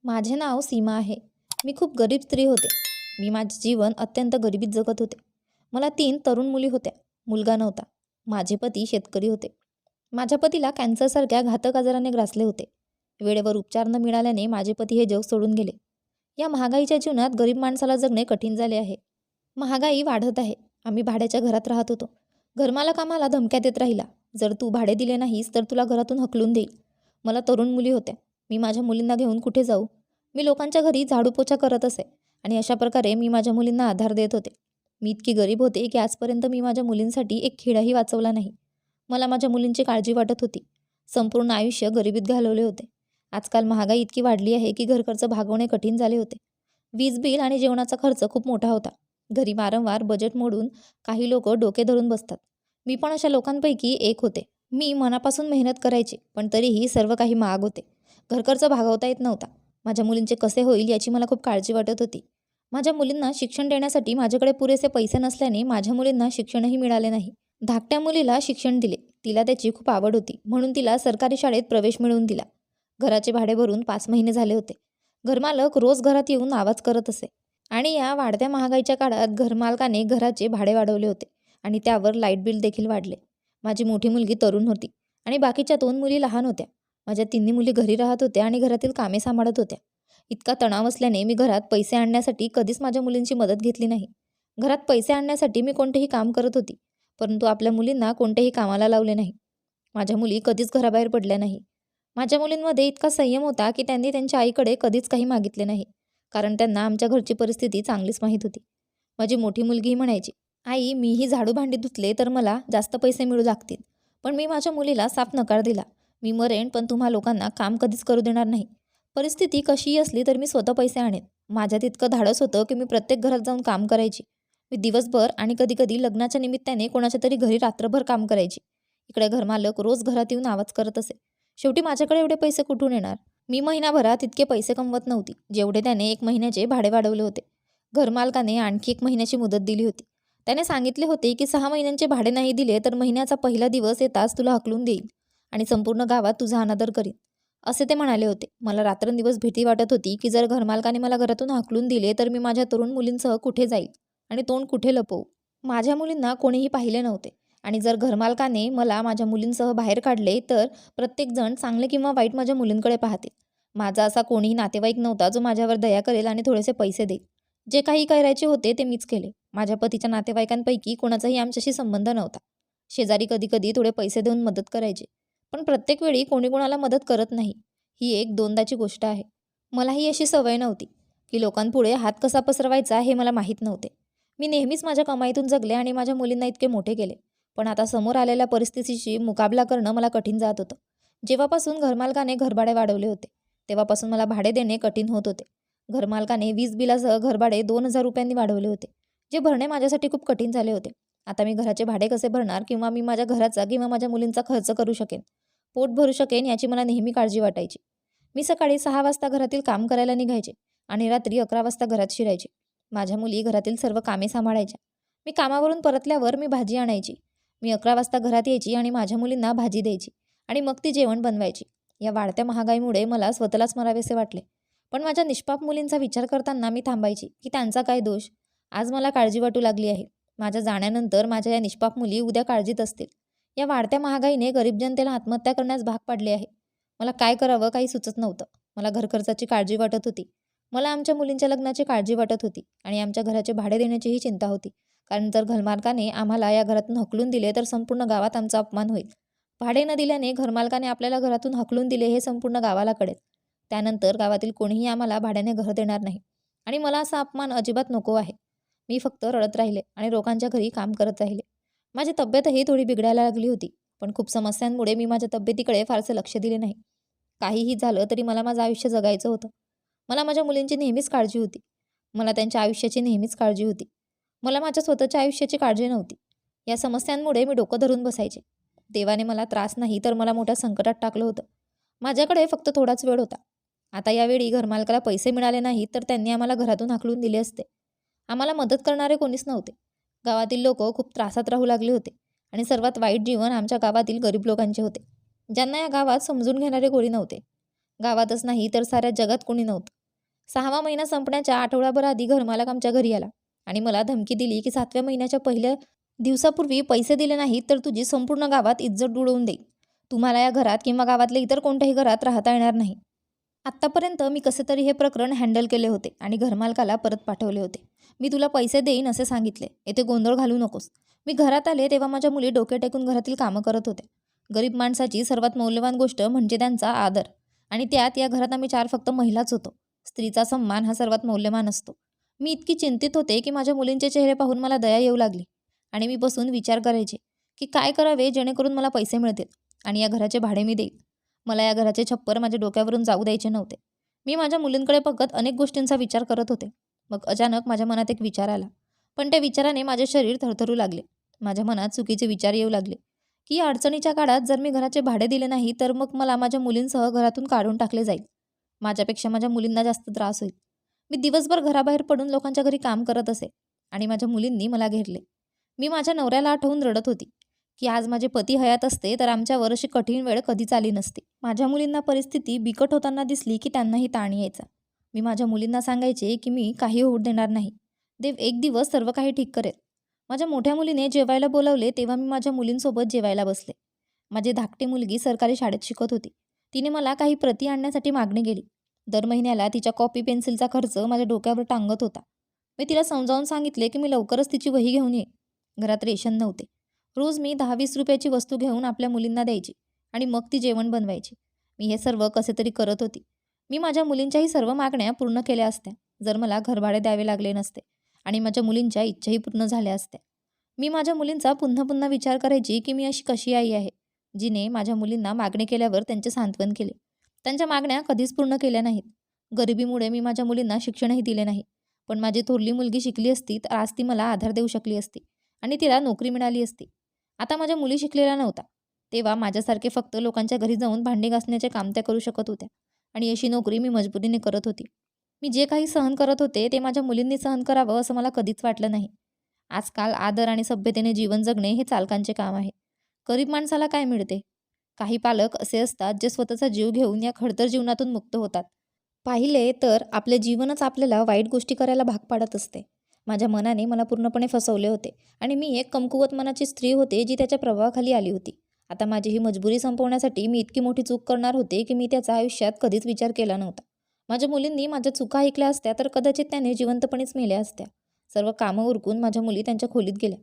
माझे नाव सीमा आहे. मी खूप गरीब स्त्री होते. मी माझे जीवन अत्यंत गरिबीत जगत होते. मला 3 तरुण मुली होत्या. मुलगा नव्हता. माझे पती शेतकरी होते. माझ्या पतीला कॅन्सरसारख्या घातक आजाराने ग्रासले होते. वेळेवर उपचार न मिळाल्याने माझे पती हे जग सोडून गेले. या महागाईच्या जीवनात गरीब माणसाला जगणे कठीण झाले आहे. महागाई वाढत आहे. आम्ही भाड्याच्या घरात राहत होतो. घरमालक आम्हाला धमक्या देत राहिला. जर तू भाडे दिले नाहीस तर तुला घरातून हकलून देईल. मला तरुण मुली होत्या. मी माझ्या मुलींना घेऊन कुठे जाऊ? मी लोकांच्या घरी झाडू पोछा करत असे आणि अशा प्रकारे मी माझ्या मुलींना आधार देत होते. मी इतकी गरीब होते की आजपर्यंत मी माझ्या मुलींसाठी एक खिळाही वाचवला नाही. मला माझ्या मुलींची काळजी वाटत होती. संपूर्ण आयुष्य गरिबीत घालवले होते. आजकाल महागाई इतकी वाढली आहे की घर खर्च भागवणे कठीण झाले होते. वीज बिल आणि जेवणाचा खर्च खूप मोठा होता. घरी वारंवार बजेट मोडून काही लोक डोके धरून बसतात. मी पण अशा लोकांपैकी एक होते. मी मनापासून मेहनत करायचे, पण तरीही सर्व काही महाग होते. घरखर्च भागवता येत नव्हता. माझ्या मुलींचे कसे होईल याची मला खूप काळजी वाटत होती. माझ्या मुलींना शिक्षण देण्यासाठी माझ्याकडे पुरेसे पैसे नसल्याने माझ्या मुलींना शिक्षणही मिळाले नाही. धाकट्या मुलीला शिक्षण दिले. तिला त्याची खूप आवड होती म्हणून तिला सरकारी शाळेत प्रवेश मिळवून दिला. घराचे भाडे भरून 5 महिने झाले होते. घरमालक रोज घरात येऊन आवाज करत असे आणि या वाढत्या महागाईच्या काळात घरमालकाने घराचे भाडे वाढवले होते आणि त्यावर लाईट बिल देखील वाढले. माझी मोठी मुलगी तरुण होती आणि बाकीच्या 2 मुली लहान होत्या. माझ्या 3 मुली घरी राहत होत्या आणि घरातील कामे सांभाळत होत्या. इतका तणाव असल्याने मी घरात पैसे आणण्यासाठी कधीच माझ्या मुलींची मदत घेतली नाही. घरात पैसे आणण्यासाठी मी कोणतेही काम करत होती, परंतु आपल्या मुलींना कोणतेही कामाला लावले नाही. माझ्या मुली कधीच घराबाहेर पडल्या नाही. माझ्या मुलींमध्ये इतका संयम होता की त्यांनी त्यांच्या आईकडे कधीच काही मागितले नाही, कारण त्यांना आमच्या घरची परिस्थिती चांगलीच माहीत होती. माझी मोठी मुलगीही म्हणायची, आई मीही झाडू भांडी धुतले तर मला जास्त पैसे मिळू लागतील. पण मी माझ्या मुलीला साफ नकार दिला. मी मरेन पण तुम्हा लोकांना काम कधीच करू देणार नाही. परिस्थिती कशीही असली तर मी स्वतः पैसे आणेन. माझ्यात इतकं धाडस होतं की मी प्रत्येक घरात जाऊन काम करायची. मी दिवसभर आणि कधीकधी लग्नाच्या निमित्ताने कोणाच्या तरी घरी रात्रभर काम करायची. इकडे घरमालक रोज घरात येऊन आवाज करत असे. शेवटी माझ्याकडे एवढे पैसे कुठून येणार? मी महिनाभरात इतके पैसे कमवत नव्हती जेवढे त्याने 1 महिन्याचे भाडे वाढवले होते. घरमालकाने आणखी 1 महिन्याची मुदत दिली होती. त्याने सांगितले होते की 6 महिन्यांचे भाडे नाही दिले तर महिन्याचा पहिला दिवस येताच तुला हकलून देईल आणि संपूर्ण गावात तुझा अनादर करीन, असे ते म्हणाले होते. मला रात्रंदिवस भीती वाटत होती की जर घरमालकाने मला घरातून हाकलून दिले तर मी माझ्या तरुण मुलींसह कुठे जाईल आणि तोंड कुठे लपवू. माझ्या मुलींना कोणीही पाहिले नव्हते आणि जर घरमालकाने मला माझ्या मुलींसह बाहेर काढले तर प्रत्येकजण चांगले किंवा वाईट माझ्या मुलींकडे पाहतील. माझा असा कोणीही नातेवाईक नव्हता जो माझ्यावर दया करेल आणि थोडेसे पैसे देईल. जे काही करायचे होते ते मीच केले. माझ्या पतीच्या नातेवाईकांपैकी कोणाचाही आमच्याशी संबंध नव्हता. शेजारी कधीकधी थोडे पैसे देऊन मदत करायचे, पण प्रत्येक वेळी कोणी कोणाला मदत करत नाही. ही एक दोनदाची गोष्ट आहे. मलाही अशी सवय नव्हती की लोकांपुढे हात कसा पसरवायचा हे मला माहीत नव्हते. मी नेहमीच माझ्या कमाईतून जगले आणि माझ्या मुलींना इतके मोठे केले. पण आता समोर आलेल्या परिस्थितीशी मुकाबला करणं मला कठीण जात होतं. जेव्हापासून घरमालकाने घरभाडे वाढवले होते तेव्हापासून मला भाडे देणे कठीण होत होते. घरमालकाने वीज बिलासह घरभाडे 2,000 रुपयांनी वाढवले होते, जे भरणे माझ्यासाठी खूप कठीण झाले होते. आता मी घराचे भाडे कसे भरणार किंवा मी माझ्या घराचा किंवा माझ्या मुलींचा खर्च करू शकेन, पोट भरू शकेन याची मला नेहमी काळजी वाटायची. मी सकाळी 6 वाजता घरातील काम करायला निघायचे आणि रात्री 11 वाजता घरात शिरायचे. माझ्या मुली घरातील सर्व कामे सांभाळायच्या. मी कामावरून परतल्यावर मी भाजी आणायची. मी 11 वाजता घरात यायची आणि माझ्या मुलींना भाजी द्यायची आणि मग ती जेवण बनवायची. या वाढत्या महागाईमुळे मला स्वतःलाच मरावेसे वाटले, पण माझ्या निष्पाप मुलींचा विचार करताना मी थांबायची की त्यांचा काय दोष. आज मला काळजी वाटू लागली आहे. माझ्या जाण्यानंतर माझ्या या निष्पाप मुली उद्या काळजीत असतील. या वाढत्या महागाईने गरीब जनतेला आत्महत्या करण्यास भाग पाडले आहे. मला काय करावं काही सुचत नव्हतं. मला घरखर्चाची काळजी वाटत होती. मला आमच्या मुलींच्या लग्नाची काळजी वाटत होती आणि आमच्या घराचे भाडे देण्याचीही चिंता होती, कारण जर घरमालकाने आम्हाला या घरातून हकलून दिले तर संपूर्ण गावात आमचा अपमान होईल. भाडे न दिल्याने घरमालकाने आपल्याला घरातून हकलून दिले हे संपूर्ण गावाला कळेल. त्यानंतर गावातील कोणीही आम्हाला भाड्याने घर देणार नाही आणि मला असा अपमान अजिबात नको आहे. मी फक्त रडत राहिले आणि लोकांच्या घरी काम करत राहिले. माझी तब्येतही थोडी बिघडायला लागली होती, पण खूप समस्यांमुळे मी माझ्या तब्येतीकडे फारसे लक्ष दिले नाही. काहीही झालं तरी मला माझं आयुष्य जगायचं होतं. मला माझ्या मुलींची नेहमीच काळजी होती. मला त्यांच्या आयुष्याची नेहमीच काळजी होती. मला माझ्या स्वतःच्या आयुष्याची काळजी नव्हती. या समस्यांमुळे मी डोकं धरून बसायचे. देवाने मला त्रास नाही तर मला मोठ्या संकटात टाकलं होतं. माझ्याकडे फक्त थोडाच वेळ होता. आता यावेळी घरमालकाला पैसे मिळाले नाहीत तर त्यांनी आम्हाला घरातून हाकलून दिले असते. आम्हाला मदत करणारे कोणीच नव्हते. गावातील लोक खूप त्रासात राहू लागले होते आणि सर्वात वाईट जीवन आमच्या गावातील गरीब लोकांचे होते, ज्यांना या गावात समजून घेणारे कोणी नव्हते. गावातच नाही तर साऱ्या जगात कोणी नव्हतं. 6वा महिना संपण्याच्या आठवडाभर आधी घरमालक आमच्या घरी आला आणि मला धमकी दिली की 7व्या महिन्याच्या पहिल्या दिवसापूर्वी पैसे दिले नाहीत तर तुझी संपूर्ण गावात इज्जत उडवून देईल. तुम्हाला या घरात किंवा गावातल्या इतर कोणत्याही घरात राहता येणार नाही. आत्तापर्यंत मी कसे तरी हे प्रकरण हँडल केले होते आणि घरमालकाला परत पाठवले होते. मी तुला पैसे देईन असे सांगितले. येथे गोंधळ घालू नकोस. मी घरात आले तेव्हा माझ्या मुली डोके टेकून घरातील कामं करत होत्या. गरीब माणसाची सर्वात मौल्यवान गोष्ट म्हणजे त्यांचा आदर. आणि त्यात या घरात आम्ही 4 फक्त महिलाच होतो. स्त्रीचा सन्मान हा सर्वात मौल्यवान असतो. मी इतकी चिंतित होते की माझ्या मुलींचे चेहरे पाहून मला दया येऊ लागली आणि मी बसून विचार करायचे की काय करावे जेणेकरून मला पैसे मिळतील आणि या घराचे भाडे मी देईल. मला या घराचे छप्पर माझ्या डोक्यावरून जाऊ द्यायचे नव्हते. मी माझ्या मुलींकडे बघत अनेक गोष्टींचा विचार करत होते. मग अचानक माझ्या मनात एक विचार आला. पण त्या विचाराने माझे शरीर थरथरू लागले. माझ्या मनात चुकीचे विचार येऊ लागले की या अडचणीच्या काळात जर मी घराचे भाडे दिले नाही तर मग मला माझ्या मुलींसह घरातून काढून टाकले जाईल. माझ्यापेक्षा माझ्या मुलींना जास्त त्रास होईल. मी दिवसभर घराबाहेर पडून लोकांच्या घरी काम करत असे आणि माझ्या मुलींनी मला घेरले. मी माझ्या नवऱ्याला आठवून रडत होती की आज माझे पती हयात असते तर आमच्यावर अशी कठीण वेळ कधीच आली नसती. माझ्या मुलींना परिस्थिती बिकट होताना दिसली की त्यांनाही ताण यायचा. मी माझ्या मुलींना सांगायचे की मी काही होऊ देणार नाही. देव एक दिवस सर्व काही ठीक करेल. माझ्या मोठ्या मुलीने जेवायला बोलावले तेव्हा मी माझ्या मुलींसोबत जेवायला बसले. माझी धाकटी मुलगी सरकारी शाळेत शिकत होती. तिने मला काही प्रती आणण्यासाठी मागणी केली. दर महिन्याला तिच्या कॉपी पेन्सिलचा खर्च माझ्या डोक्यावर टांगत होता. मी तिला समजावून सांगितले की मी लवकरच तिची वही घेऊन येईन. घरात रेशन नव्हते. रोज मी 10-20 रुपयाची वस्तू घेऊन आपल्या मुलींना द्यायची आणि मग ती जेवण बनवायची. मी हे सर्व कसे तरी करत होती. मी माझ्या मुलींच्याही सर्व मागण्या पूर्ण केल्या असत्या जर मला घरभाडे द्यावे लागले नसते आणि माझ्या मुलींच्या इच्छाही पूर्ण झाल्या असत्या. मी माझ्या मुलींचा पुन्हा पुन्हा विचार करायची की मी अशी कशी आई आहे जिने माझ्या मुलींना मागणी केल्यावर त्यांचे सांत्वन केले. त्यांच्या मागण्या कधीच पूर्ण केल्या नाहीत. गरिबीमुळे मी माझ्या मुलींना शिक्षणही दिले नाही. पण माझी थोरली मुलगी शिकली असती तर आज ती मला आधार देऊ शकली असती आणि तिला नोकरी मिळाली असती. आता माझ्या मुली शिकलेल्या नव्हता. तेव्हा माझ्यासारखे फक्त लोकांच्या घरी जाऊन भांडी घासण्याचे काम त्या करू शकत होत्या आणि अशी नोकरी मी मजबुरीने करत होती. मी जे काही सहन करत होते ते माझ्या मुलींनी सहन करावं असं मला कधीच वाटलं नाही. आजकाल आदर आणि सभ्यतेने जीवन जगणे हे चालकांचे काम आहे. गरीब माणसाला काय मिळते? काही पालक असे असतात जे स्वतःचा जीव घेऊन या खडतर जीवनातून मुक्त होतात. पाहिले तर आपले जीवनच आपल्याला वाईट गोष्टी करायला भाग पाडत असते. माझ्या मनाने मला पूर्णपणे फसवले होते आणि मी एक कमकुवत मनाची स्त्री होते जी त्याच्या प्रभावाखाली आली होती. आता माझी ही मजबुरी संपवण्यासाठी मी इतकी मोठी चूक करणार होते की मी त्याचा आयुष्यात कधीच विचार केला नव्हता. माझ्या मुलींनी माझ्या चुका ऐकल्या असत्या तर कदाचित त्याने जिवंतपणेच मेल्या असत्या. सर्व कामं उरकून माझ्या मुली त्यांच्या खोलीत गेल्या.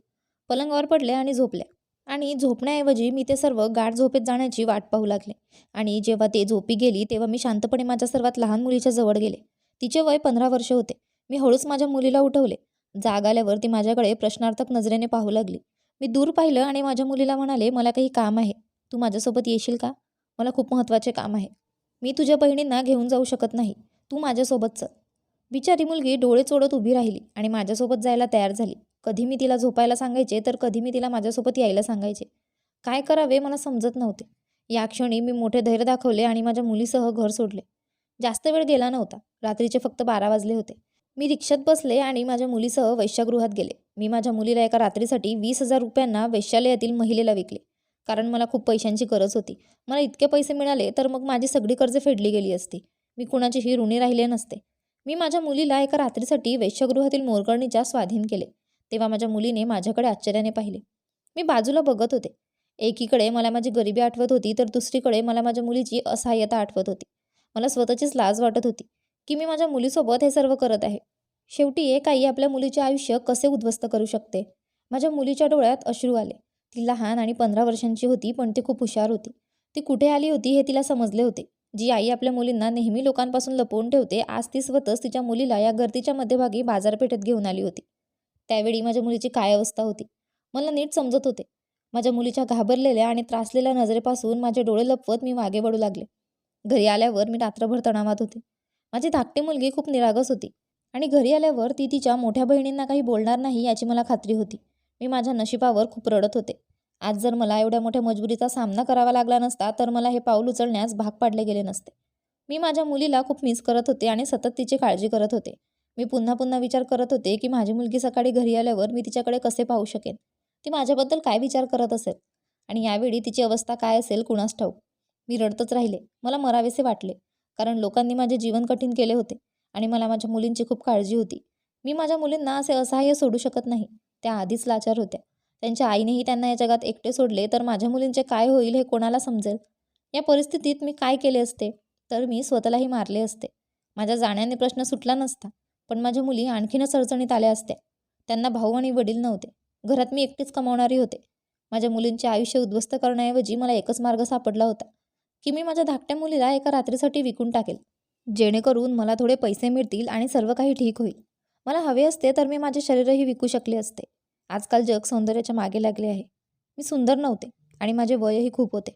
पलंगावर पडल्या आणि झोपल्या. आणि झोपण्याऐवजी मी ते सर्व गाढ झोपेत जाण्याची वाट पाहू लागले. आणि जेव्हा ते झोपी गेली तेव्हा मी शांतपणे माझ्या सर्वात लहान मुलीच्या जवळ गेले. तिचे वय 15 वर्ष होते. मी हळूच माझ्या मुलीला उठवले. जाग आल्यावर ती माझ्याकडे प्रश्नार्थक नजरेने पाहू लागली. मी दूर पाहिलं आणि माझ्या मुलीला म्हणाले, मला काही काम आहे. तू माझ्यासोबत येशील का? मला खूप महत्त्वाचे काम आहे. मी तुझ्या बहिणींना घेऊन जाऊ शकत नाही. तू माझ्यासोबत चल. बिचारी मुलगी डोळे चोळत उभी राहिली आणि माझ्यासोबत जायला तयार झाली. कधी मी तिला झोपायला सांगायचे तर कधी मी तिला माझ्यासोबत यायला सांगायचे. काय करावे मला समजत नव्हते. या क्षणी मी मोठे धैर्य दाखवले आणि माझ्या मुलीसह घर सोडले. जास्त वेळ गेला नव्हता. रात्रीचे फक्त 12 वाजले होते. मी रिक्षात बसले आणि माझ्या मुलीसह वेश्यागृहात गेले. मी माझ्या मुलीला एका रात्रीसाठी 20,000 रुपयांना वेश्यालयातील महिलेला विकले. कारण मला खूप पैशांची गरज होती. मला इतके पैसे मिळाले तर मग माझी सगळी कर्ज फेडली गेली असती. मी कुणाचीही ऋणी राहिले नसते. मी माझ्या मुलीला एका रात्रीसाठी वेश्यागृहातील मोलकरणीच्या स्वाधीन केले. तेव्हा माझ्या मुलीने माझ्याकडे आश्चर्याने पाहिले. मी बाजूला बघत होते. एकीकडे मला माझी गरिबी आठवत होती तर दुसरीकडे मला माझ्या मुलीची असहाय्यता आठवत होती. मला स्वतःचीच लाज वाटत होती की मी माझ्या मुलीसोबत हे सर्व करत आहे. शेवटी एक आई आपल्या मुलीचे आयुष्य कसे उद्ध्वस्त करू शकते? माझ्या मुलीच्या डोळ्यात अश्रू आले. ती लहान आणि 15 वर्षांची होती पण ती खूप हुशार होती. ती कुठे आली होती हे तिला समजले होते. जी आई आपल्या मुलींना नेहमी लोकांपासून लपवून ठेवते आज ती स्वतःच तिच्या मुलीला या गर्दीच्या मध्यभागी बाजारपेठेत घेऊन आली होती. त्यावेळी माझ्या मुलीची काय अवस्था होती मला नीट समजत होते. माझ्या मुलीच्या घाबरलेल्या आणि त्रासलेल्या नजरेपासून माझे डोळे लपवत मी मागे वळू लागले. घरी आल्यावर मी रात्रभर तणावात होते. माझी धाकटी मुलगी खूप निरागस होती आणि घरी आल्यावर ती तिच्या मोठ्या बहिणींना काही बोलणार नाही याची मला खात्री होती. मी माझ्या नशिबावर खूप रडत होते. आज जर मला एवढ्या मोठ्या मजबुरीचा सामना करावा लागला नसता तर मला हे पाऊल उचलण्यास भाग पाडले गेले नसते. मी माझ्या मुलीला खूप मिस करत होते आणि सतत तिची काळजी करत होते. मी पुन्हा पुन्हा विचार करत होते की माझी मुलगी सकाळी घरी आल्यावर मी तिच्याकडे कसे पाहू शकेन. ती माझ्याबद्दल काय विचार करत असेल आणि यावेळी तिची अवस्था काय असेल कुणास ठाऊक. मी रडतच राहिले. मला मरावेसे वाटले. कारण लोकांनी माझे जीवन कठीण केले होते आणि मला माझ्या मुलींची खूप काळजी होती. मी माझ्या मुलींना असे असहाय्य सोडू शकत नाही. त्या आधीच लाचार होत्या. त्यांच्या आईनेही त्यांना या जगात एकटे सोडले तर माझ्या मुलींचे काय होईल हे कोणाला समजेल. या परिस्थितीत मी काय केले असते? तर मी स्वतःलाही मारले असते. माझ्या जाण्याने प्रश्न सुटला नसता, पण माझ्या मुली आणखीनच अडचणीत आल्या असत्या. त्यांना भाऊ आणि वडील नव्हते. घरात मी एकटीच कमावणारी होते. माझ्या मुलींचे आयुष्य उद्ध्वस्त करण्याऐवजी मला एकच मार्ग सापडला होता की मी माझ्या धाकट्या मुलीला एका रात्रीसाठी विकून टाकेल, जेणेकरून मला थोडे पैसे मिळतील आणि सर्व काही ठीक होईल. मला हवे असते तर मी माझे शरीरही विकू शकले असते. आजकाल जग सौंदर्याच्या मागे लागले आहे. मी सुंदर नव्हते आणि माझे वयही खूप होते.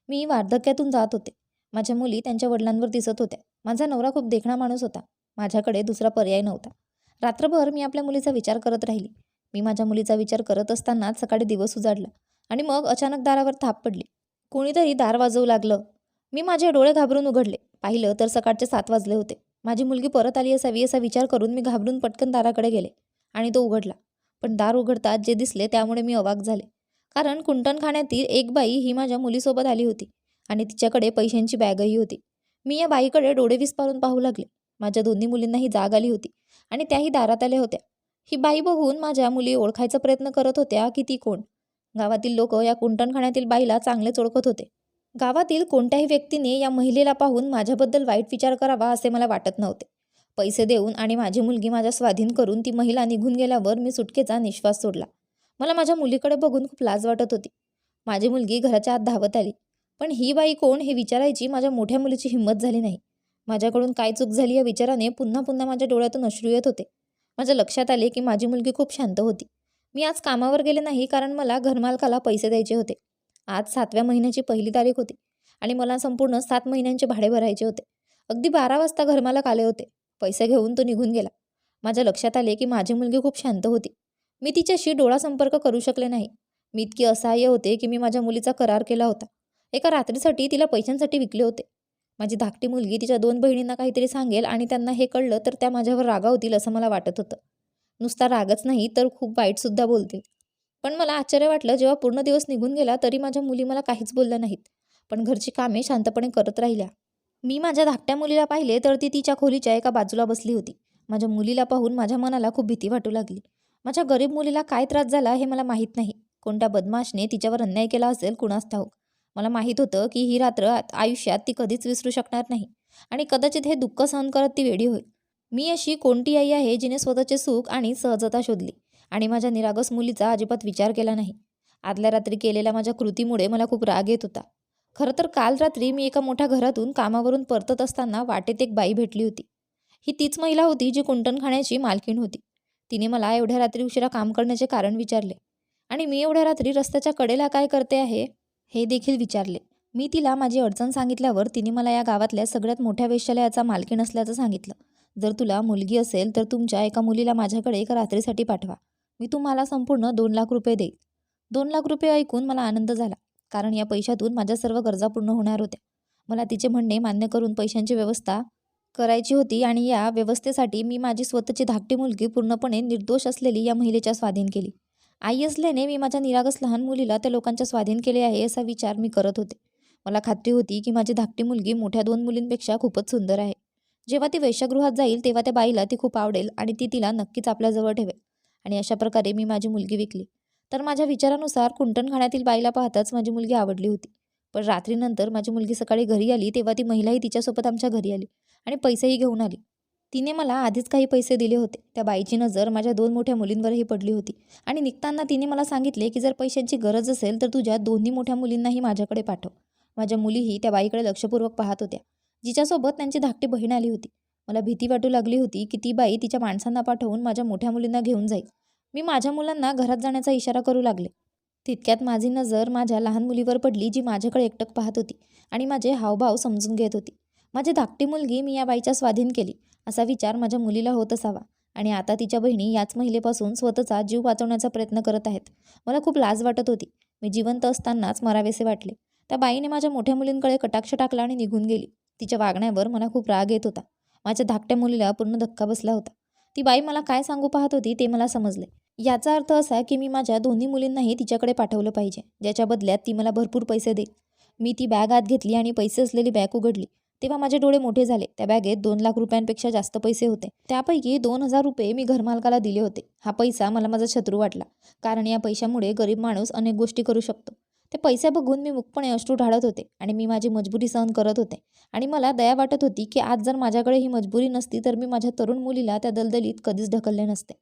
मी वार्धक्यातून जात होते. माझ्या मुली त्यांच्या वडिलांवर दिसत होत्या. माझा नवरा खूप देखणा माणूस होता. माझ्याकडे दुसरा पर्याय नव्हता. रात्रभर मी आपल्या मुलीचा विचार करत राहिली. मी माझ्या मुलीचा विचार करत असतानाच सकाळी दिवस उजाडला आणि मग अचानक दारावर थाप पडली. कोणीतरी दार वाजवू लागलं. मी माझे डोळे घाबरून उघडले. पाहिलं तर सकाळचे 7 वाजले होते. माझी मुलगी परत आली असावी असा विचार करून मी घाबरून पटकन दाराकडे गेले आणि तो उघडला. पण दार उघडताच जे दिसले त्यामुळे मी अवाक झाले. कारण कुंटणखाण्यातील एक बाई ही माझ्या मुलीसोबत आली होती आणि तिच्याकडे पैशांची बॅगही होती. मी या बाईकडे डोळे विस्फारून पाहू लागले. माझ्या दोन्ही मुलींनाही जाग आली होती आणि त्याही दारात आल्या होत्या. ही बाई बघून माझ्या मुली ओळखायचा प्रयत्न करत होत्या की ती कोण. गावातील लोक या कुंटणखाण्यातील बाईला चांगलेच ओळखत होते. गावातील कोणत्याही व्यक्तीने या महिलेला पाहून माझ्याबद्दल वाईट विचार करावा असे मला वाटत नव्हते. पैसे देऊन आणि माझी मुलगी माझ्या स्वाधीन करून ती महिला निघून गेल्यावर मी सुटकेचा निश्वास सोडला. मला माझ्या मुलीकडे बघून खूप लाज वाटत होती. माझी मुलगी घराच्या आत धावत आली. पण ही बाई कोण हे विचारायची माझ्या मोठ्या मुलीची हिंमत झाली नाही. माझ्याकडून काय चूक झाली या विचाराने पुन्हा पुन्हा माझ्या डोळ्यातून अश्रू येत होते. माझ्या लक्षात आले की माझी मुलगी खूप शांत होती. मी आज कामावर गेले नाही कारण मला घरमालकाला पैसे द्यायचे होते. आज 7व्या महिन्याची पहिली तारीख होती आणि मला संपूर्ण 7 महिन्यांचे भाडे भरायचे होते. अगदी 12 वाजता घरमालक आले होते. पैसे घेऊन तो निघून गेला. माझ्या लक्षात आले की माझी मुलगी खूप शांत होती. मी तिच्याशी डोळा संपर्क करू शकले नाही. मी इतकी असहाय्य होते की मी माझ्या मुलीचा करार केला होता. एका रात्रीसाठी तिला पैशांसाठी विकले होते. माझी धाकटी मुलगी तिच्या 2 बहिणींना काहीतरी सांगेल आणि त्यांना हे कळलं तर त्या माझ्यावर रागावतील असं मला वाटत होतं. नुसता रागच नाही तर खूप वाईटसुद्धा बोलतील. पण मला आश्चर्य वाटलं जेव्हा पूर्ण दिवस निघून गेला तरी माझ्या मुली मला काहीच बोलल्या नाहीत. पण घरची कामे शांतपणे करत राहिल्या. मी माझ्या धाकट्या मुलीला पाहिले तर ती तिच्या खोलीच्या एका बाजूला बसली होती. माझ्या मुलीला पाहून माझ्या मनाला खूप भीती वाटू लागली. माझ्या गरीब मुलीला काय त्रास झाला हे मला माहीत नाही. कोणत्या बदमाशने तिच्यावर अन्याय केला असेल कुणास ठाऊक. मला माहीत होतं की ही रात्र आयुष्यात ती कधीच विसरू शकणार नाही आणि कदाचित हे दुःख सहन करत ती वेडी होईल. मी अशी कोणती आई आहे जिने स्वतःचे सुख आणि सहजता शोधली आणि माझ्या निरागस मुलीचा अजिबात विचार केला नाही. आदल्या रात्री केलेल्या माझ्या कृतीमुळे मला खूप राग येत होता. खरं तर काल रात्री मी एका मोठ्या घरातून कामावरून परतत असताना वाटेत एक बाई भेटली होती. ही तीच महिला होती जी कुंटणखाण्याची मालकीण होती. तिने मला एवढ्या रात्री उशिरा काम करण्याचे कारण विचारले आणि मी एवढ्या रात्री रस्त्याच्या कडेला काय करते आहे हे देखील विचारले. मी तिला माझी अडचण सांगितल्यावर तिने मला या गावातल्या सगळ्यात मोठ्या वेश्यालयाचा मालकीण असल्याचं सांगितलं. जर तुला मुलगी असेल तर तुमच्या एका मुलीला माझ्याकडे एका रात्रीसाठी पाठवा. मी तुम्हाला संपूर्ण 2 लाख रुपये देईल. 2 लाख रुपये ऐकून मला आनंद झाला कारण या पैशातून माझ्या सर्व गरजा पूर्ण होणार होत्या. मला तिचे म्हणणे मान्य करून पैशांची व्यवस्था करायची होती आणि या व्यवस्थेसाठी मी माझी स्वतःची धाकटी मुलगी पूर्णपणे निर्दोष असलेली या महिलेच्या स्वाधीन केली. आई असल्याने मी माझ्या निरागस लहान मुलीला त्या लोकांच्या स्वाधीन केले आहे असा विचार मी करत होते. मला खात्री होती की माझी धाकटी मुलगी मोठ्या 2 मुलींपेक्षा खूपच सुंदर आहे. जेव्हा ती वेश्यागृहात जाईल तेव्हा त्या बाईला ती खूप आवडेल आणि ती तिला नक्कीच आपल्याजवळ ठेवेल. आणि अशा प्रकारे मी माझी मुलगी विकली. तर माझ्या विचारानुसार कुंटणखाण्यातील बाईला पाहताच माझी मुलगी आवडली होती. पण रात्रीनंतर माझी मुलगी सकाळी घरी आली तेव्हा ती महिलाही तिच्यासोबत आमच्या घरी आली आणि पैसेही घेऊन आली. तिने मला आधीच काही पैसे दिले होते. त्या बाईची नजर माझ्या 2 मोठ्या मुलींवरही पडली होती आणि निघताना तिने मला सांगितले की जर पैशांची गरज असेल तर तुझ्या दोन्ही मोठ्या मुलींनाही माझ्याकडे पाठव. माझ्या मुलीही त्या बाईकडे लक्षपूर्वक पाहत होत्या, जिच्यासोबत त्यांची धाकटी बहीण आली होती. मला भीती वाटू लागली होती की ती बाई तिच्या माणसांना पाठवून माझ्या मोठ्या मुलींना घेऊन जाईल. मी माझ्या मुलांना घरात जाण्याचा इशारा करू लागले. तितक्यात माझी नजर माझ्या लहान मुलीवर पडली जी माझ्याकडे एकटक पाहत होती आणि माझे हावभाव समजून घेत होती. माझी धाकटी मुलगी मी या बाईच्या स्वाधीन केली असा विचार माझ्या मुलीला होत असावा आणि आता तिच्या बहिणी याच महिलेपासून स्वतःचा जीव वाचवण्याचा प्रयत्न करत आहेत. मला खूप लाज वाटत होती. मी जिवंत असतानाच मरावेसे वाटले. त्या बाईने माझ्या मोठ्या मुलींकडे कटाक्ष टाकला आणि निघून गेली. तिच्या वागण्यावर मला खूप राग येत होता. माझ्या धाकट्या मुलीला पूर्ण धक्का बसला होता. ती बाई मला काय सांगू पाहत होती ते मला समजले. याचा अर्थ असा की मी माझ्या दोन्ही मुलींनाही तिच्याकडे पाठवलं पाहिजे, ज्याच्या बदल्यात ती मला भरपूर पैसे देईल. मी ती बॅग आत घेतली आणि पैसे असलेली बॅग उघडली. तेव्हा माझे डोळे मोठे झाले. त्या बॅगेत 2 लाख रुपयांपेक्षा जास्त पैसे होते. त्यापैकी 2,000 रुपये मी घरमालकाला दिले होते. हा पैसा मला माझा शत्रू वाटला, कारण या पैशामुळे गरीब माणूस अनेक गोष्टी करू शकतो. ते पैसे बघून मी मुकपणे अश्रू ढाळत होते आणि मी माझी मजबुरी सहन करत होते. आणि मला दया वाटत होती की आज जर माझ्याकडे ही मजबुरी नसती तर मी माझ्या तरुण मुलीला त्या दलदलीत कधीच ढकलले नसते.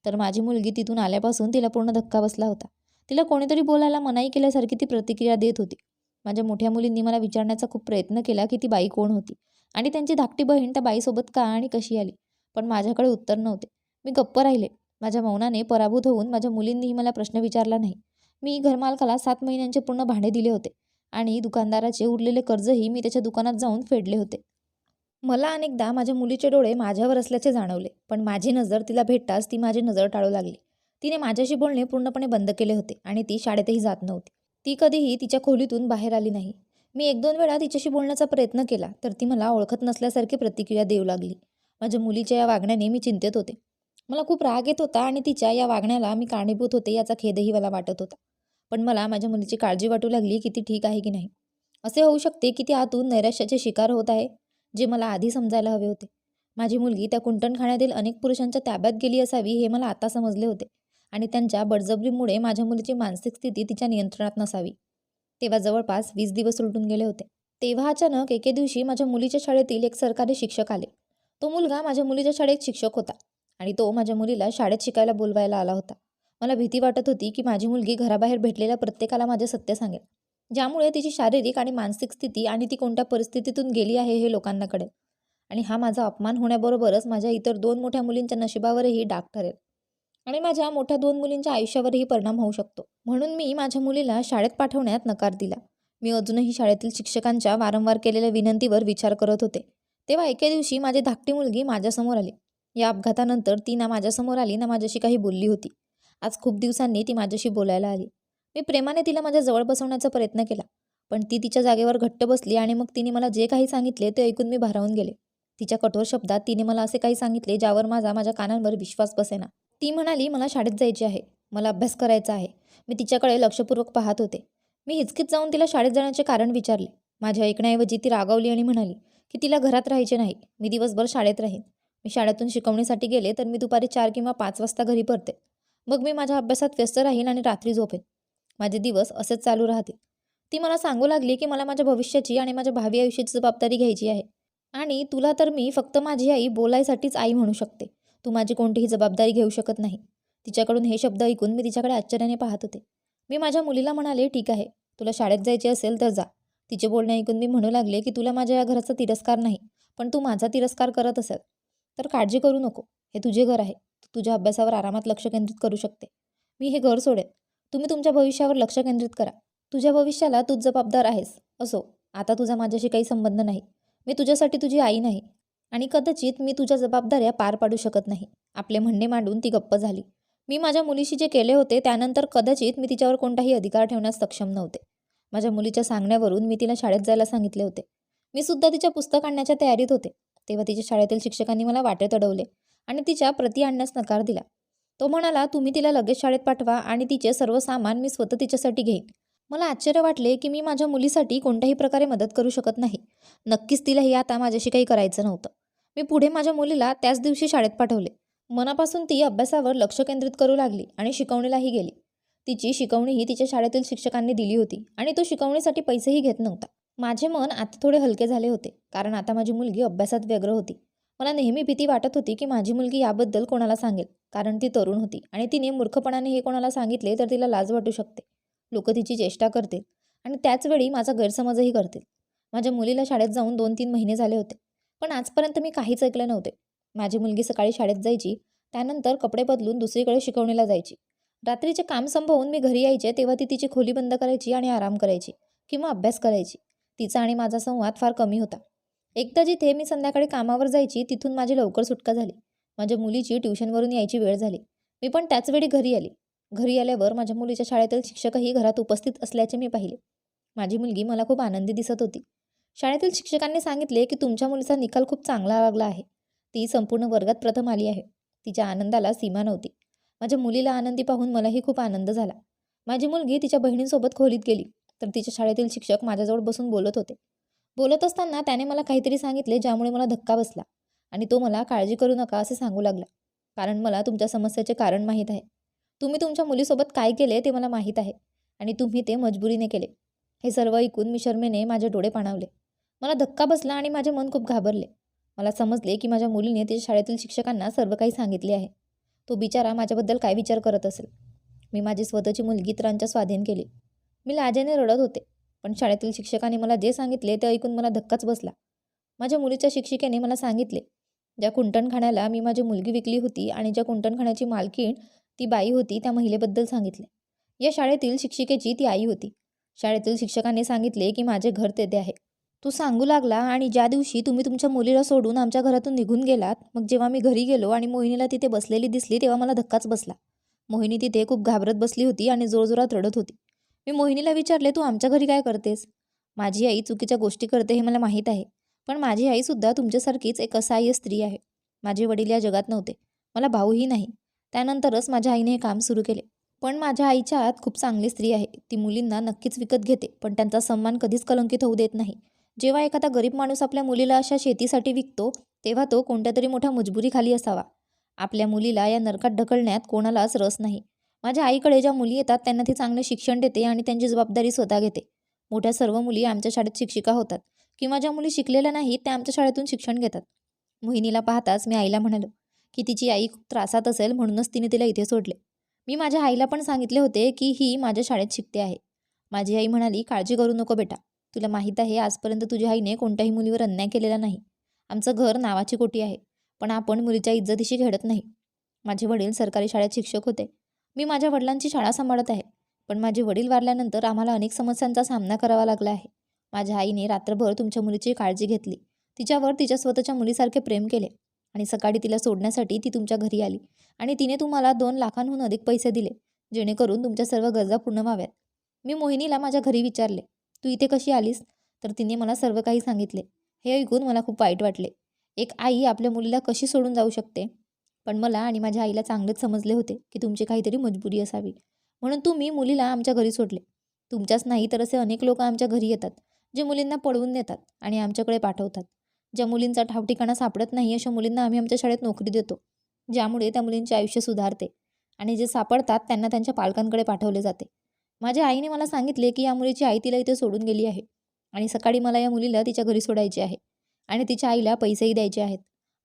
तर माझी मुलगी तिथून आल्यापासून तिला पूर्ण धक्का बसला होता. तिला कोणीतरी बोलायला मनाई केल्यासारखी ती प्रतिक्रिया देत होती. माझ्या मोठ्या मुलींनी मला विचारण्याचा खूप प्रयत्न केला की ती बाई कोण होती आणि त्यांची धाकटी बहीण त्या बाईसोबत का आणि कशी आली, पण माझ्याकडे उत्तर नव्हते. मी गप्प राहिले. माझ्या मौनाने पराभूत होऊन माझ्या मुलींनीही मला प्रश्न विचारला नाही. मी घरमालकाला 7 महिन्यांचे पूर्ण भाडे दिले होते आणि दुकानदाराचे उरलेले कर्जही मी त्याच्या दुकानात जाऊन फेडले होते. मला अनेकदा माझ्या मुलीचे डोळे माझ्यावर असल्याचे जाणवले, पण माझी नजर तिला भेटताच ती माझी नजर टाळू लागली. तिने माझ्याशी बोलणे पूर्णपणे बंद केले होते आणि ती शाळेतही जात नव्हती. ती कधीही तिच्या खोलीतून बाहेर आली नाही. मी 1-2 वेळा तिच्याशी बोलण्याचा प्रयत्न केला, तर ती मला ओळखत नसल्यासारखी प्रतिक्रिया देऊ लागली. माझ्या मुलीच्या या वागण्याने मी चिंतेत होते. मला खूप राग येत होता आणि तिच्या या वागण्याला मी कारणीभूत होते याचा खेदही मला वाटत होता. पण मला माझ्या मुलीची काळजी वाटू लागली की ती ठीक आहे की नाही. असे होऊ शकते की ती आतून नैराश्याचे शिकार होत आहे, जे मला आधी समजायला हवे होते. माझी मुलगी त्या कुंटणखाण्यातील अनेक पुरुषांच्या ताब्यात गेली असावी हे मला आता समजले होते आणि त्यांच्या बळजबरीमुळे माझ्या मुलीची मानसिक स्थिती तिच्या नियंत्रणात नसावी. तेव्हा जवळपास 20 दिवस उलटून गेले होते. तेव्हा अचानक एके दिवशी माझ्या मुलीच्या शाळेतील एक सरकारी शिक्षक आले. तो मुलगा माझ्या मुलीच्या शाळेत शिक्षक होता आणि तो माझ्या मुलीला शाळेत शिकायला बोलवायला आला होता. मला भीती वाटत होती की माझी मुलगी घराबाहेर भेटलेल्या प्रत्येकाला माझे सत्य सांगेल, ज्यामुळे तिची शारीरिक आणि मानसिक स्थिती आणि ती कोणत्या परिस्थितीतून गेली आहे हे लोकांना कळेल. आणि हा माझा अपमान होण्याबरोबरच माझ्या इतर 2 मोठ्या मुलींच्या नशिबावरही डाग ठरेल आणि माझ्या मोठ्या 2 मुलींच्या आयुष्यावरही परिणाम होऊ शकतो. म्हणून मी माझ्या मुलीला शाळेत पाठवण्यात नकार दिला. मी अजूनही शाळेतील शिक्षकांच्या वारंवार केलेल्या विनंतीवर विचार करत होते. तेव्हा एके दिवशी माझी धाकटी मुलगी माझ्यासमोर आली. या अपघातानंतर ती ना माझ्यासमोर आली ना माझ्याशी काही बोलली होती. आज खूप दिवसांनी ती माझ्याशी बोलायला आली. मी प्रेमाने तिला माझ्या जवळ बसवण्याचा प्रयत्न केला, पण ती तिच्या जागेवर घट्ट बसली आणि मग तिने मला जे काही सांगितले ते ऐकून मी भारावून गेले. तिच्या कठोर शब्दात तिने मला असे काही सांगितले ज्यावर माझ्या कानांवर विश्वास बसेना. ती म्हणाली, मला शाळेत जायचे आहे, मला अभ्यास करायचा आहे. मी तिच्याकडे लक्षपूर्वक पाहत होते. मी हिचकीत जाऊन तिला शाळेत जाण्याचे कारण विचारले. माझ्या ऐकण्याऐवजी ती रागावली आणि म्हणाली की तिला घरात राहायचे नाही, मी दिवसभर शाळेत राहीन. मी शाळेतून शिकवणीसाठी गेले तर मी दुपारी 4 किंवा 5 वाजता घरी परते. मग मी माझ्या अभ्यासात व्यस्त राहीन आणि रात्री झोपेन. माझे दिवस असेच चालू राहतील. ती मला सांगू लागली की मला माझ्या भविष्याची आणि माझ्या भावी आयुष्याची जबाबदारी घ्यायची आहे आणि तुला तर मी फक्त माझी आई बोलायसाठीच आई म्हणू शकते. तू माझी कोणतीही जबाबदारी घेऊ शकत नाही. तिच्याकडून हे शब्द ऐकून मी तिच्याकडे आश्चर्याने पाहत होते. मी माझ्या मुलीला म्हणाले, ठीक आहे, तुला शाळेत जायचे असेल तर जा. तिचे बोलणे ऐकून मी म्हणू लागले की तुला माझ्या या घराचा तिरस्कार नाही, पण तू माझा तिरस्कार करत असेल तर काळजी करू नको. हे तुझे घर आहे. तू तुझ्या अभ्यासावर आरामात लक्ष केंद्रित करू शकते. मी हे घर सोडेन. तुम्ही तुमच्या भविष्यावर लक्ष केंद्रित करा. तुझ्या भविष्याला तूच जबाबदार आहेस. असो, आता तुझा माझ्याशी काही संबंध नाही. मी तुझ्यासाठी तुझी आई नाही आणि कदाचित मी तुझ्या जबाबदाऱ्या पार पाडू शकत नाही. आपले म्हणणे मांडून ती गप्प झाली. मी माझ्या मुलीशी जे केले होते त्यानंतर कदाचित मी तिच्यावर कोणताही अधिकार ठेवण्यास सक्षम नव्हते. माझ्या मुलीच्या सांगण्यावरून मी तिला शाळेत जायला सांगितले होते. मी सुद्धा तिच्या पुस्तक आणण्याच्या तयारीत होते. तेव्हा तिच्या शाळेतील शिक्षकांनी मला वाटेत अडवले आणि तिच्या प्रती आणण्यास नकार दिला. तो म्हणाला, तुम्ही तिला लगेच शाळेत पाठवा आणि तिचे सर्व सामान मी स्वतः तिच्यासाठी घेईन. मला आश्चर्य वाटले की मी माझ्या मुलीसाठी कोणत्याही प्रकारे मदत करू शकत नाही. नक्कीच तिलाही आता माझ्याशी काही करायचं नव्हतं. मी पुढे माझ्या मुलीला त्याच दिवशी शाळेत पाठवले. मनापासून ती अभ्यासावर लक्ष केंद्रित करू लागली आणि शिकवणीलाही गेली. तिची शिकवणीही तिच्या शाळेतील शिक्षकांनी दिली होती आणि तो शिकवणीसाठी पैसेही घेत नव्हता. माझे मन आता थोडे हलके झाले होते, कारण आता माझी मुलगी अभ्यासात व्यग्र होती. मला नेहमी भीती वाटत होती की माझी मुलगी याबद्दल कोणाला सांगेल, कारण ती तरुण होती आणि तिने मूर्खपणाने हे कोणाला सांगितले तर तिला लाज वाटू शकते. लोक तिची चेष्टा करतील आणि त्याचवेळी माझा गैरसमजही करतील. माझ्या मुलीला शाळेत जाऊन 2-3 महिने झाले होते, पण आजपर्यंत मी काहीच ऐकले नव्हते. माझी मुलगी सकाळी शाळेत जायची, त्यानंतर कपडे बदलून दुसरीकडे शिकवणीला जायची. रात्रीचे काम संपवून मी घरी यायचे तेव्हा ती तिची खोली बंद करायची आणि आराम करायची किंवा अभ्यास करायची. तिचा आणि माझा संवाद फार कमी होता. एकदा जिथे मी संध्याकाळी कामावर जायची तिथून माझी लवकर सुटका झाली. माझ्या मुलीची ट्युशनवरून यायची वेळ झाली. मी पण त्याच वेळी घरी आली. घरी आल्यावर माझ्या मुलीच्या शाळेतील शिक्षकही घरात उपस्थित असल्याचे मी पाहिले. माझी मुलगी मला खूप आनंदी दिसत होती. शाळेतील शिक्षकांनी सांगितले की तुमच्या मुलीचा निकाल खूप चांगला लागला आहे. ती संपूर्ण वर्गात प्रथम आली आहे. तिच्या आनंदाला सीमा नव्हती. माझ्या मुलीला आनंदी पाहून मलाही खूप आनंद झाला. माझी मुलगी तिच्या बहिणींसोबत खोलीत गेली तर तिच्या शाळेतील शिक्षक माझ्याजवळ बसून बोलत होते. बोलत असताना त्याने मला काहीतरी सांगितले ज्यामुळे मला धक्का बसला आणि तो मला काळजी करू नका असे सांगू लागला. कारण मला तुमच्या समस्येचे कारण माहीत आहे. तुम्ही तुमच्या मुलीसोबत काय केले ते मला माहीत आहे आणि तुम्ही ते मजबुरीने केले. हे सर्व ऐकून मी शरमेने माझे डोळे पाणावले. मला धक्का बसला आणि माझे मन खूप घाबरले. मला समजले की माझ्या मुलीने तिच्या शाळेतील शिक्षकांना सर्व काही सांगितले आहे. तो बिचारा माझ्याबद्दल काय विचार करत असेल. मी माझी स्वतःची मुलगी इतरांच्या स्वाधीन केली. मी लाजेने रडत होते. पण शाळेतील शिक्षकाने मला जे सांगितले ते ऐकून मला धक्काच बसला. माझ्या मुलीच्या शिक्षिकेने मला सांगितले, ज्या कुंटणखाण्याला मी माझी मुलगी विकली होती आणि ज्या कुंटणखाण्याची मालकीण ती बाई होती त्या महिलेबद्दल सांगितले. या शाळेतील शिक्षिकेची ती आई होती. शाळेतील शिक्षकाने सांगितले की माझे घर तेथे आहे. तो सांगू लागला, आणि ज्या दिवशी तुम्ही तुमच्या मुलीला सोडून आमच्या घरातून निघून गेलात, मग जेव्हा मी घरी गेलो आणि मोहिनीला तिथे बसलेली दिसली तेव्हा मला धक्काच बसला. मोहिनी तिथे खूप घाबरत बसली होती आणि जोरजोरात रडत होती. मी मोहिनीला विचारले, तू आमच्या घरी काय करतेस? माझी आई चुकीच्या गोष्टी करते हे मला माहीत आहे, पण माझी आईसुद्धा तुमच्यासारखीच एक असहाय्य स्त्री आहे. माझे वडील या जगात नव्हते. मला भाऊही नाही. त्यानंतरच माझ्या आईने हे काम सुरू केले. पण माझ्या आईच्या आत खूप चांगली स्त्री आहे. ती मुलींना नक्कीच विकत घेते, पण त्यांचा सन्मान कधीच कलंकित होऊ देत नाही. जेव्हा एखादा गरीब माणूस आपल्या मुलीला अशा शेतीसाठी विकतो, तेव्हा तो कोणत्या तरी मोठ्या मजबुरीखाली असावा. आपल्या मुलीला या नरकात ढकलण्यात कोणालाच रस नाही. माझ्या आईकडे ज्या मुली येतात त्यांना ती चांगले शिक्षण देते आणि त्यांची जबाबदारी स्वतः घेते. मोठ्या सर्व मुली आमच्या शाळेत शिक्षिका होतात किंवा ज्या मुली शिकलेल्या नाहीत त्या आमच्या शाळेतून शिक्षण घेतात. मोहिनीला पाहताच मी आईला म्हणालो की तिची आई खूप त्रासात असेल म्हणूनच तिने तिला इथे सोडले. मी माझ्या आईला पण सांगितले होते की ही माझ्या शाळेत शिकते आहे. माझी आई म्हणाली, काळजी करू नको बेटा. तुला माहीत आहे आजपर्यंत तुझ्या आईने कोणत्याही मुलीवर अन्याय केलेला नाही. आमचं घर नावाची कोठी आहे, पण आपण मुलीच्या इज्जतीशी खेळत नाही. माझे वडील सरकारी शाळेत शिक्षक होते. मी माझ्या वडिलांची शाळा सांभाळत आहे, पण माझे वडील वारल्यानंतर आम्हाला अनेक समस्यांचा सामना करावा लागला आहे. माझ्या आईने रात्रभर तुमच्या मुलीची काळजी घेतली, तिच्यावर तिच्या स्वतःच्या मुलीसारखे प्रेम केले आणि सकाळी तिला सोडण्यासाठी ती तुमच्या घरी आली आणि तिने तुम्हाला 2 लाखांहून अधिक पैसे दिले, जेणेकरून तुमच्या सर्व गरजा पूर्ण व्हाव्यात. मी मोहिनीला माझ्या घरी विचारले, तू इथे कशी आलीस? तर तिने मला सर्व काही सांगितले. हे ऐकून मला खूप वाईट वाटले. एक आई आपल्या मुलीला कशी सोडून जाऊ शकते? पण मला आणि माझ्या आईला चांगलेच समजले होते की तुमची काहीतरी मजबुरी असावी, म्हणून तुम्ही मुलीला आमच्या घरी सोडले. तुमच्याच नाही तर असे अनेक लोक आमच्या घरी येतात, जे मुलींना पळवून नेतात आणि आमच्याकडे पाठवतात. ज्या मुलींचा ठावठिकाणा सापडत नाही अशा मुलींना आम्ही आमच्या शाळेत नोकरी देतो, ज्यामुळे त्या मुलींचे आयुष्य सुधारते, आणि जे सापडतात त्यांना त्यांच्या पालकांकडे पाठवले जाते. माझ्या आईने मला सांगितले की या मुलीची आई तिला इथे सोडून गेली आहे आणि सकाळी मला या मुलीला तिच्या घरी सोडायचे आहे आणि तिच्या आईला पैसेही द्यायचे आहेत.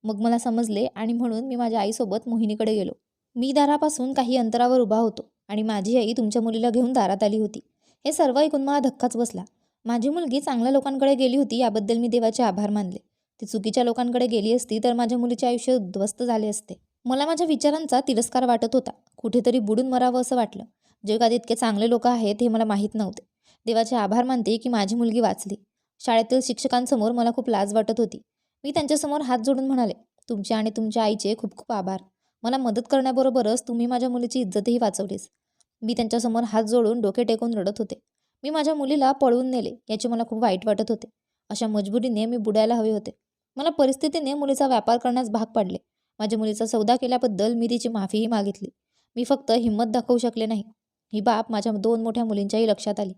मग मला समजले आणि म्हणून मी माझ्या आईसोबत मोहिनीकडे गेलो. मी दारापासून काही अंतरावर उभा होतो आणि माझी आई तुमच्या मुलीला घेऊन दारात आली होती. हे सर्व ऐकून मला धक्काच बसला. माझी मुलगी चांगल्या लोकांकडे गेली होती याबद्दल मी देवाचे आभार मानले. ती चुकीच्या लोकांकडे गेली असती तर माझ्या मुलीचे आयुष्य उद्ध्वस्त झाले असते. मला माझ्या विचारांचा तिरस्कार वाटत होता. कुठेतरी बुडून मरावं असं वाटलं. जगात इतके चांगले लोक आहेत हे मला माहीत नव्हते. देवाचे आभार मानते की माझी मुलगी वाचली. शाळेतील शिक्षकांसमोर मला खूप लाज वाटत होती. मी त्यांच्यासमोर हात जोडून म्हणाले, तुमचे आणि तुमच्या आईचे खूप खूप आभार. मला मदत करण्याबरोबरच तुम्ही माझ्या मुलीची इज्जतही वाचवलीस. मी त्यांच्यासमोर हात जोडून डोके टेकून रडत होते. मी माझ्या मुलीला पळवून नेले याचे मला खूप वाईट वाटत होते. अशा मजबुरीने मी बुडायला हवे होते. मला परिस्थितीने मुलीचा व्यापार करण्यास भाग पाडले. माझ्या मुलीचा सौदा केल्याबद्दल मी तिची माफीही मागितली. मी फक्त हिंमत दाखवू शकले नाही. ही बाब माझ्या 2 मोठ्या मुलींच्याही लक्षात आली.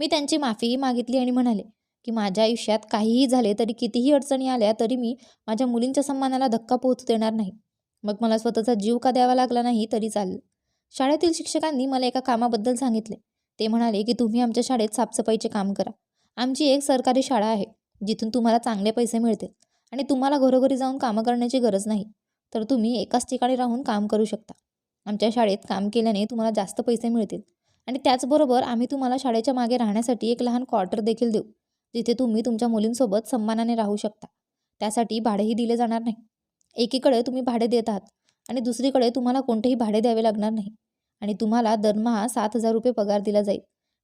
मी त्यांची माफीही मागितली आणि म्हणाले की माझ्या आयुष्यात काहीही झाले तरी, कितीही अडचणी आल्या तरी मी माझ्या मुलींच्या सन्मानाला धक्का पोहोचू देणार नाही. मग मला स्वतःचा जीव का द्यावा लागला नाही तरी चालेल. शाळेतील शिक्षकांनी मला एका कामाबद्दल सांगितले. ते म्हणाले की तुम्ही आमच्या शाळेत साफसफाईचे काम करा. आमची एक सरकारी शाळा आहे जिथून तुम्हाला चांगले पैसे मिळतील आणि तुम्हाला घरोघरी जाऊन कामं करण्याची गरज नाही. तर तुम्ही एकाच ठिकाणी राहून काम करू शकता. आमच्या शाळेत काम केल्याने तुम्हाला जास्त पैसे मिळतील आणि त्याचबरोबर आम्ही तुम्हाला शाळेच्या मागे राहण्यासाठी एक लहान क्वार्टर देखील देऊ, जिथे तुम्ही तुमच्या मुलींसोबत सन्मानाने राहू शकता. त्यासाठी भाडेही दिले जाणार नाही. एकीकडे तुम्ही भाडे देत आहात आणि दुसरीकडे तुम्हाला कोणतेही भाडे द्यावे लागणार नाही आणि तुम्हाला दरमहा 7,000 रुपये पगार दिला जाईल,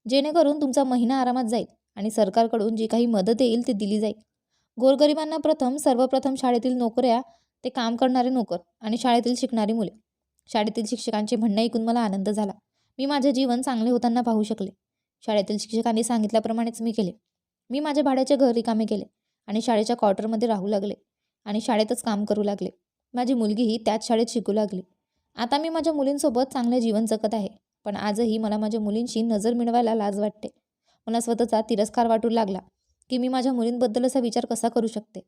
जेणेकरून तुमचा महिना आरामात जाईल आणि सरकारकडून जी काही मदत येईल ती दिली जाईल. गोरगरिबांना सर्वप्रथम शाळेतील नोकऱ्या, ते काम करणारे नोकर आणि शाळेतील शिकणारी मुले. शाळेतील शिक्षकांचे म्हणणे ऐकून मला आनंद झाला. मी माझे जीवन चांगले होताना पाहू शकले. शाळेतील शिक्षकांनी सांगितल्याप्रमाणेच मी केले. मी माझे भाड्याचे घर रिकामे केले आणि शाळेच्या क्वार्टरमध्ये राहू लागले आणि शाळेतच काम करू लागले. माझी मुलगीही त्याच शाळेत शिकू लागली. आता मी माझ्या मुलींसोबत चांगले जीवन जगत आहे, पण आजही मला माझ्या मुलींशी नजर मिळवायला लाज वाटते. मला स्वतःचा तिरस्कार वाटू लागला. की मी माझ्या मुलींबद्दल असा विचार कसा करू शकते.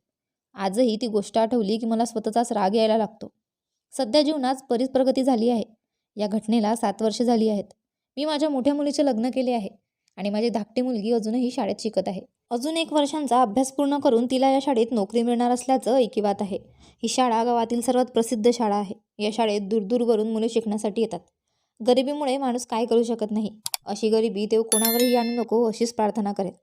आजही ती गोष्ट आठवली की मला स्वतःचाच राग यायला लागतो. सध्या जीवनात बरीच प्रगती झाली आहे. या घटनेला 7 वर्षे झाली आहेत. मी माझ्या मोठ्या मुलीचे लग्न केले आहे आणि माझी धाकटी मुलगी अजूनही शाळेत शिकत आहे. अजून 1 वर्षांचा अभ्यास पूर्ण करून तिला या शाळेत नोकरी मिळणार असल्याचं ऐकिवात आहे. ही शाळा गावातील सर्वात प्रसिद्ध शाळा आहे. या शाळेत दूरदूरवरून मुले शिकण्यासाठी येतात. गरिबीमुळे माणूस काय करू शकत नाही. अशी गरिबी देव कोणावरही आणू नको अशीच प्रार्थना करेन.